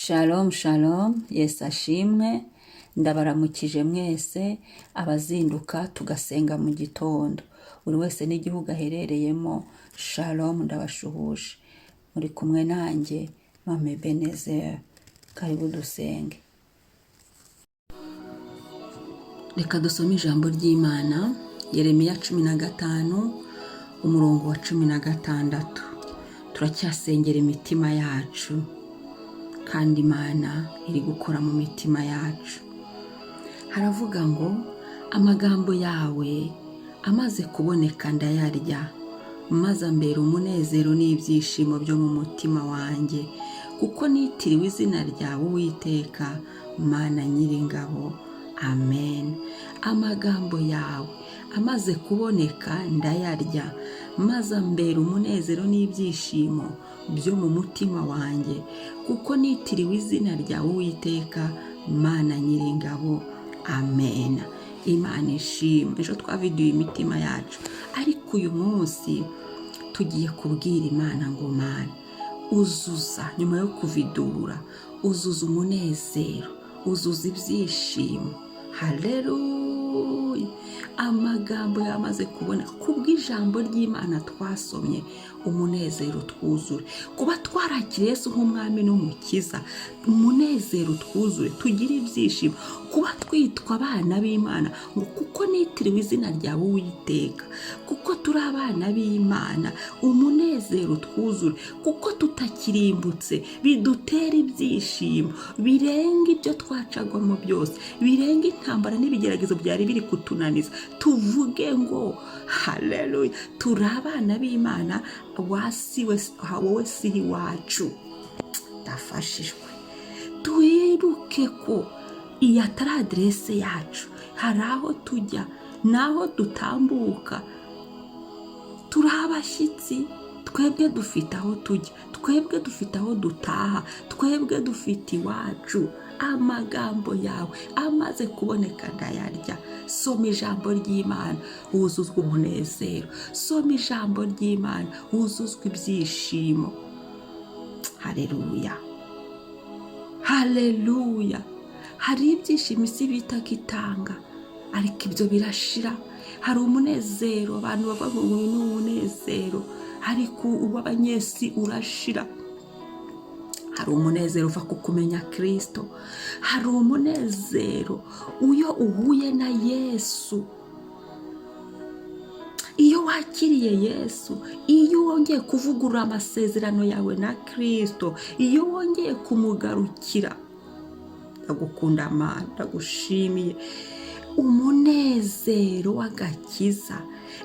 Shalom shalom, Yesu ashimwe, ndabaramukije mwese abazinduka tugasenga mu gitondo. Buri wese n'igihugu aherereyemo, shalom ndabashuhuje. Muri kumwe nanjye, Umunezero. Karibu dusenge. Reka dusome ijambo ry'Imana, Yeremiya 15, umurongo wa 16. Turacyasengera imitima yacu, kandi Imana iri gukora mu mitima yacu. Haravuga ngo, amagambo yawe amaze kuboneka ndayarya, maze ambera umunezero n'ibyishimo byo mu mutima wanjye, kuko nitiriwe izina ryawe Uwiteka, Mana Nyiringabo. Amen. Amagambo yawe amaze kuboneka ndayarya, maze ambera umunezero n'ibyishimo byo mu mutima wanjye, kuko nitiriwe izina ryawe Uwiteka, Mana Nyiringabo. Amen. Imana ishimwe. Ejo twaviduye imitima yacu, ariko uyu munsi tugiye kubwira Imana ngo Mana uzuza, nyuma yo kuvidura, uzuza umunezero, uzuza ibyishimo. Haleluya. Amagambo yamaze kubona kubw'ijambo ry'Imana twasomye, umunezero twuzure. Kuba twarakiriye Yesu nk'umwami n'umukiza, umunezero twuzure, tugire ibyishimo. Kuba twitwa abana b'Imana, ngo kuko nitiriwe izina ryawe Uwiteka, kuko turi abana b'Imana, umunezero twuzure. Kuko tutakirimbutse, bidutera ibyishimo birenga ibyo twacagwamo byose, birenga intambara n'ibigeragezo byari biri kutunaniza. Tuvuge ngo haleluya, turi abana b'Imana, wowe si wacu. Ndafashijwe. Twibuke ko iyi atari aderese yacu, hari aho tujya naho dutambuka. Turi abashyitsi, twebwe dufite aho tujya, twebwe dufite aho dutaha, twebwe dufite iwacu. Amagambo yawe amaze kuboneka ndayarya. Soma ijambo ry'Imana, wuzuzwa umunezero. Soma ijambo ry'Imana, wuzuzwa ibyishimo. Haleluya, haleluya. Hari ibyishimo isi bitaga itanga, ariko ibyo birashira. Hari umunezero abantu bavuga ngo ni umunezero, ariko uw'abanyesi urashira. Hari umunezero uva ku kumenya Kristo. Hari umunezero uyo uhuye na Yesu. Iyo wakiriye Yesu, iyo wongeye kuvugurura amasezerano yawe na Kristo, iyo wongeye kumugarukira, ndagukunda Mana, ndagushimiye. Umunezero w'agakiza,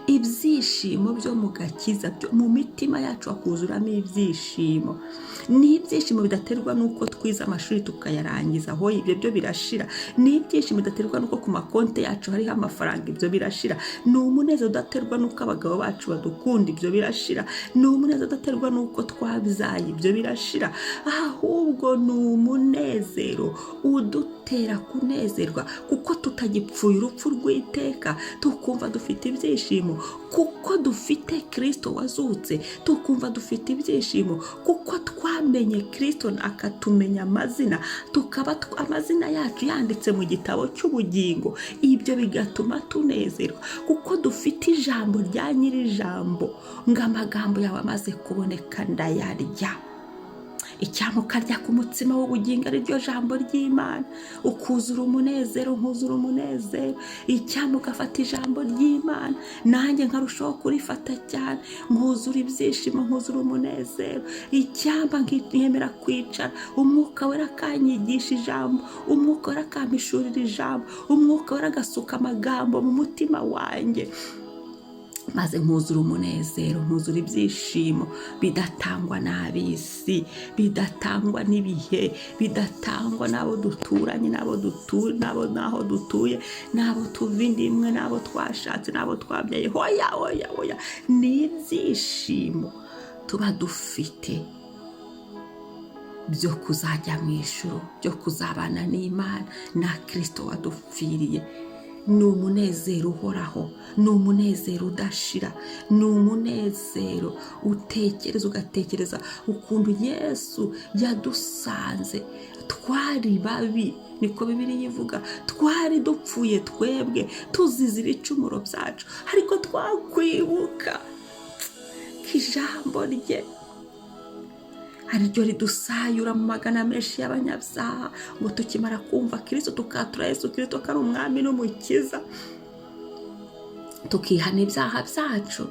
ibyishimo byo mu gakiza, byo mu mitima yacu hakuzuramo ibyishimo. Ni ibyishimo bidaterwa n'uko twize amashuri tukayarangiza, aho ibyo byo birashira. Ni ibyishimo bidaterwa n'uko ku makonte yacu hariho amafaranga, ibyo birashira. Ni umunezero udaterwa n'uko abagabo bacu badukunda, ibyo birashira. Ni umunezero udaterwa n'uko twabyaye, ibyo birashira. Ahubwo ni umunezero udutera kunezerwa, kuko tutagipfuye urupfu rw'iteka, tukumva dufite ibyishimo. Kuko dufite Kristo wazutse, tukumva dufite ibyishimo. Kuko twamenye Kristo akatumenya amazina, tukaba amazina yacu yanditse mu gitabo cy'ubugingo. Ibyo bigatuma tunezerwa, kuko dufite ijambo rya Nyirijambo, ngo amagambo yawe amaze kuboneka ndayarya. Icyampa ukarya ku mutsima w'ubugingo, ari ryo jambo ry'Imana, ukuzura umunezero, nkuzura umunezero. Icyampa ugafata ijambo ry'Imana, nanjye nkarushaho kurifata cyane, nkuzura ibyishimo, nkuzura umunezero. Icyampa nkemera kwicara, Umwuka Wera akanyigisha ijambo, Umwuka Wera akampishurira ijambo, Umwuka Wera agasuka amagambo mu mutima wanjye, maze nkuzura umunezero, nkuzura ibyishimo bidatangwa n'ab'isi, bidatangwa n'ibihe, bidatangwa n'abo duturanye, n'aho dutuye, n'abo tuva inda imwe, n'abo twashatse, n'abo twabyaye. Hoya, hoya, hoya. Ni ibyishimo tuba dufite byo kuzajya mu ijuru, byo kuzabana n'Imana na Kristo wadupfiriye. ni umunezero uhoraho, ni umunezero udashira, ni umunezero utekereza ugatekereza ukuntu Yesu yadusanze. Twari babi, niko Bibiliya ivuga, twari dupfuye twebwe tuzize ibicumuro byacu, ariko twakwibuka ko ijambo rye ariryo ridusayura mu magana menshi y'abanyabyaha, ngo tukimara kumva Kristo tukatura Yesu Kristo ko ari umwami n'umukiza, tukihana ibyaha byacu,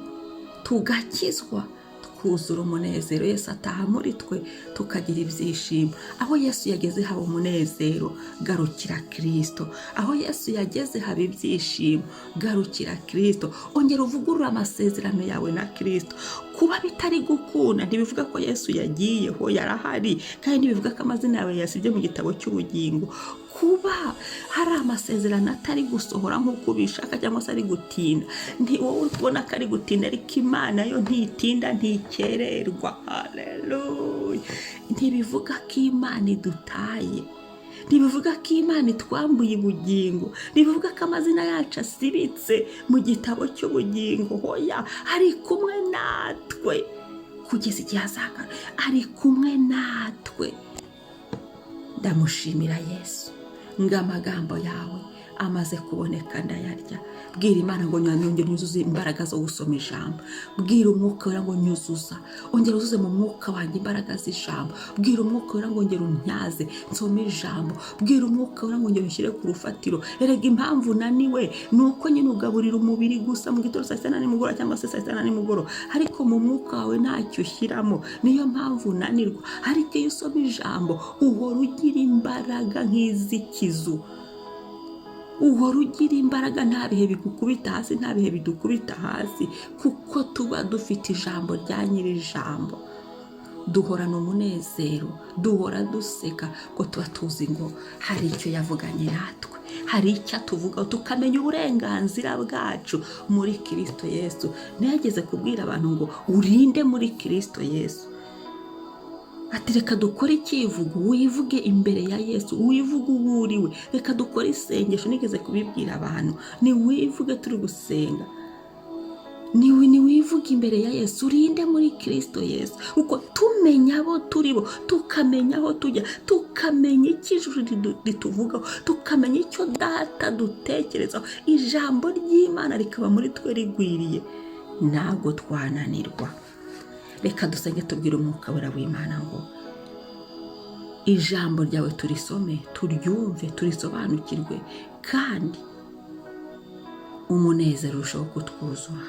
tugakizwa, twuzura umunezero. Yesu ataha muri twe, tukagira ibyishimo. Aho Yesu yageze haba umunezero, garukira Kristo. Aho Yesu yageze haba ibyishimo, garukira Kristo. Ongera uvugurura amasezerano yawe na Kristo. Kuba bitari gukunda ntibivuga ko Yesu yagiyeho, yarahari, kandi ntibivuga ko amazina yawe yasibye mu gitabo cy'ubugingo. Kuba hari amasezerano atari gusohora nk'uko ubishaka cyangwa se ari gutinda, nti wowe ubona ko ari gutinda, ariko Imana yo ntitinda ntikererwa. Haleluya! Ntibivuga ko Imana idutaye, ntibivuga ko Imana itwambuye ubugingo, ntibivuga ko amazina yacu asibitse mu gitabo cy'ubugingo. Hoya, ari kumwe natwe kugeza igihe azagaruka, ari kumwe natwe. Ndamushimira Yesu ngo amagambo yawe amaze kuboneka ndayarya. Bwira Imana ngo nyongere nyuzuze imbaraga zo gusoma ijambo. Bwira Umwuka Wera ngo nyuzuza, ongera uzuze mu mwuka wanjye imbaraga z'ijambo. Bwira Umwuka Wera ngo ongera untyaze nsome ijambo. Bwira Umwuka Wera ngo ongera ushyire ku rufatiro. Erega impamvu naniwe ni uko nyine ugaburira umubiri gusa mu gitondo saa sita na nimugoroba, cyangwa se saa sita na nimugoroba, ariko mu mwuka wawe ntacyo ushyiramo. Niyo mpamvu unanirwa. Ariko iyo usoma ijambo uhora ugira imbaraga nk'iz'ikizu, uhora ugira imbaraga, nta bihe bigukubita hasi, nta bihe bidukubita hasi, kuko tuba dufite ijambo rya nyir'ijambo. Duhorana umunezero, duhora duseka, ko tuba tuzi ngo hari icyo yavuganye natwe, hari icyo atuvuga, tukamenya uburenganzira bwacu muri Kristo Yesu. Ntiyageze kubwira abantu ngo urinde muri Kristo Yesu. Ati reka dukore icyivugo, wivuge imbere ya Yesu, wivuge uwo uriwe. Reka dukore isengesho, nigeze kubibwira abantu, ni wivuge turi gusenga, ni wivuge imbere ya Yesu, urinde muri Kristo Yesu. Uko tumenya abo turibo, tukamenya aho tujya, tukamenya icyo ijuru rituvugaho, tukamenya icyo Data dutekerezaho, ijambo ry'Imana rikaba muri twe rigwiriye, ntabwo twananirwa. Reka dusenge tubwire Umwuka Wera w'Imana ngo ijambo ryawe turisome, turyumve, turisobanukirwe, kandi umunezero urushaho kutwuzura,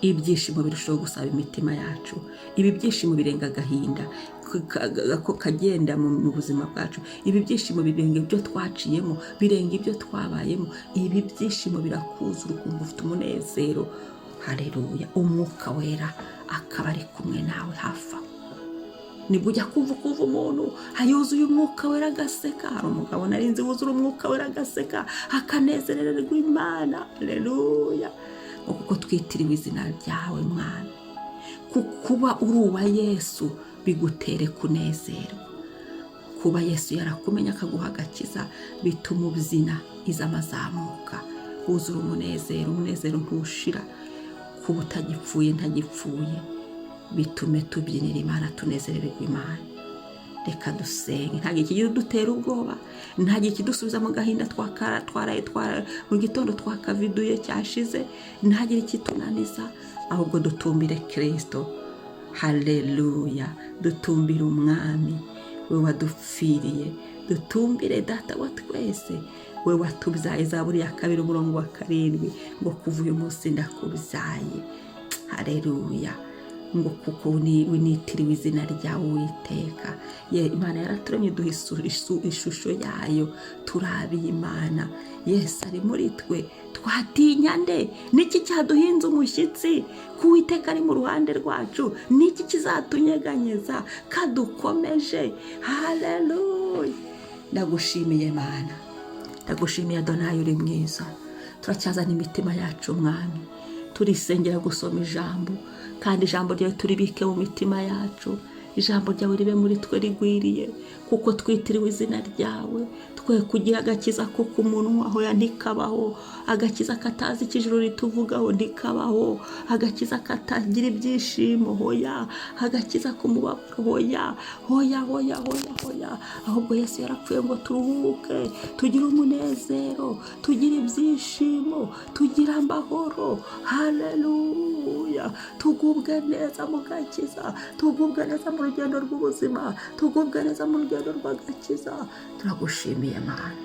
ibyishimo birushaho gusaba imitima yacu. Ibi byishimo birenga agahinda ko kagenda mu buzima bwacu. Ibi byishimo birenga ibyo twaciyemo, birenga ibyo twabayemo. Ibi byishimo birakuzura ukumva ufite umunezero. Haleluya! Umwuka Wera akaba ari kumwe nawe hafi aho. Nibwo ujya kumva umuntu hayuzuye Umwuka Wera agaseka. Hari umugabo narinzi wuzura Umwuka Wera agaseka, akanezererwa Imana. Haleluya! kuko twitiriwe izina ryawe Mwana. Kuba uri uwa Yesu bigutere kunezerwa. Kuba Yesu yarakumenya akaguha agakiza bituma ubyina izamazamuka, wuzura umunezero ntushira. Kuba utagipfuye ntagipfuye bitume tubyinira Imana, tunezererwa Imana. Reka dusenge. Nta gihe kidutera ubwoba, nta gihe kidusubiza mu gahinda twaraye mu gitondo twakaviduye cyashize, nta gihe kitunaniza, ahubwo dutumbire Kristo. Haleluya! Dutumbire Umwami we wadupfiriye, dutumbire Data wa twese we watubyaye. Zaburi ya 2:7 ngo kuva uyu munsi ndakubyaye. Haleluya! ngo kuko winitiriwe izina ryawe Uwiteka. Imana yaraturemye duha ishusho yayo, turabiye Imana. Yesu ari muri twe, twatinya nde? Niki cyaduhinze umushyitsi? Ku Uwiteka ari mu ruhande rwacu, niki kizatunyeganyeza? Kadukomeje. Haleluya! Ndagushimiye Mana, ndagushimiye Adonai, uri mwiza. Turacyazana imitima yacu Mwami, turisengera gusoma ijambo, kandi ijambo ryawe turibike mu mitima yacu. ijambo ryawe ribe muri twe rigwiriye, kuko twitiriwe izina ryawe. Twe kugira agakiza ko ku munwa aho ndikabaho, agakiza katazi ikijuru rituvugaho ndikabaho, agakiza katagira ibyishimo hoya, agakiza k'umubabaro hoya, hoya hoya hoya hoya. Ahubwo Yesu yarapfuye ngo turuhuke, tugire umunezero, tugire ibyishimo, tugire amahoro. Haleluya. Tugubwe neza mu gakiza, tugubwe neza mu rugendo rw'ubuzima, tugubwe neza mu rugendo rw'agakiza. Turagushimiye Mana,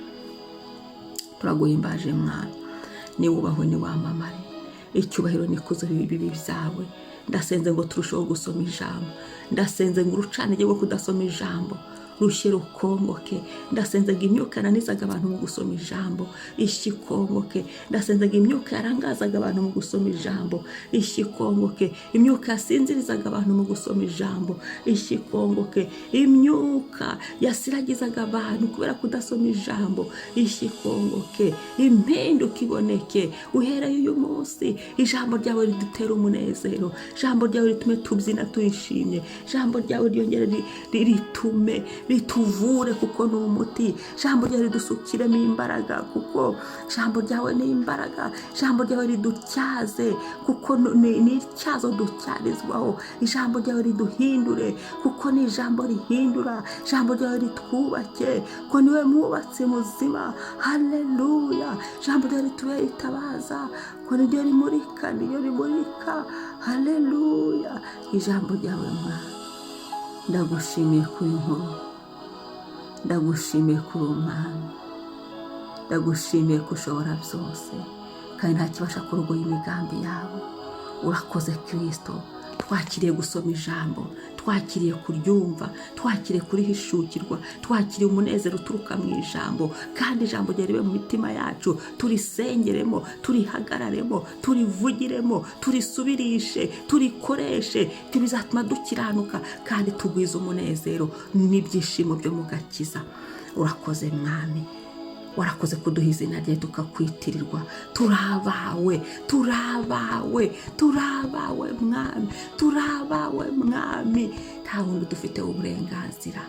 turaguhimbaje Mwana, niwubahwe niwamamare, icyubahiro n'ikuzo bibi byawe. Ndasenze ngo turusheho gusoma ijambo, ndasenze ngo urucanege rwo kudasoma ijambo rushye rukongoke. Ndasenze ngo imyuka yananizaga abantu mu gusoma ijambo ishikongoke. Ndasenze ngo imyuka yarangazaga abantu mu gusoma ijambo ishikongoke. Imyuka yasinzirizaga abantu mu gusoma ijambo ishikongoke. Imyuka yasiragizaga abantu kubera kudasoma ijambo ishikongoke. Impinduka iboneke uhereye uyu munsi. Ijambo ryawe ridutera umunezero, ijambo ryawe ritume tubyina tuyishimye, ijambo ryawe ryongere ritume rituvure kuko ni umuti. Ijambo ryawe ridusukiremo imbaraga kuko ijambo ryawe ni imbaraga. Ijambo ryawe ridutyaze kuko ni ityazo dutyarizwaho. Ijambo ryawe riduhindure kuko ni ijambo rihindura. Ijambo ryawe ritwubake kuko niwe mwubatsi muzima. Haleluya. Ijambo ryawe ritubere itabaza kuko niryo rimurika, niryo rimurika. Haleluya. Ijambo ryawe Mwana, ndagushimiye kuri nkuru, ndagushimiye kuri umwami, ndagushimiye ko ushobora byose kandi nta kibasha kurogoya imigambi yawe. Urakoze Kristo. Twakiriye gusoma ijambo, twakiriye kuryumva, twakiriye kurihishukirwa, twakiriye umunezero uturuka mu ijambo. Kandi ijambo ryawe ribe mu mitima yacu, turisengeremo, turihagararemo, turivugiremo, turisubirishe, turikoreshe. Ibyo bizatuma dukiranuka kandi tugwiza umunezero n'ibyishimo byo mu gakiza. Urakoze Mwami, warakoze kuduha izina rye tukakwitirirwa. Turabawe, turabawe, turabawe Mwami, turabawe Mwami. Nta wundi dufite uburenganzira.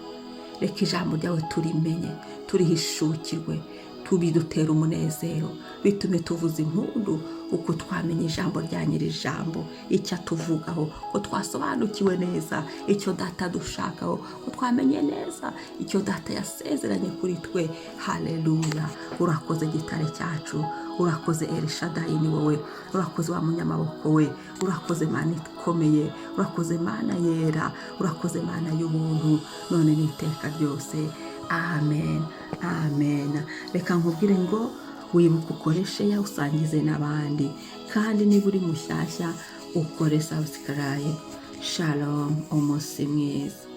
Reka ijambo ryawe turimenye, turihishukirwe, tubidutera umunezero, bitume tuvuza impundu uko twamenye ijambo rya nyir'ijambo, icyo atuvugaho, ko twasobanukiwe neza icyo data dushakaho, ko twamenye neza icyo data yasezeranye kuri twe. Haleluya. Urakoze gitare cyacu, urakoze Elishadayi ni wowe, urakoze wa munyamaboko we, urakoze Mana ikomeye, urakoze Mana yera, urakoze Mana y'ubuntu none n'iteka ryose. Amen, amen. Reka nkubwire ngo wibuke ukoreshe ya usangize n'abandi, kandi niba uri mushyashya ukore subscribe. Shalom, umunsi mwiza.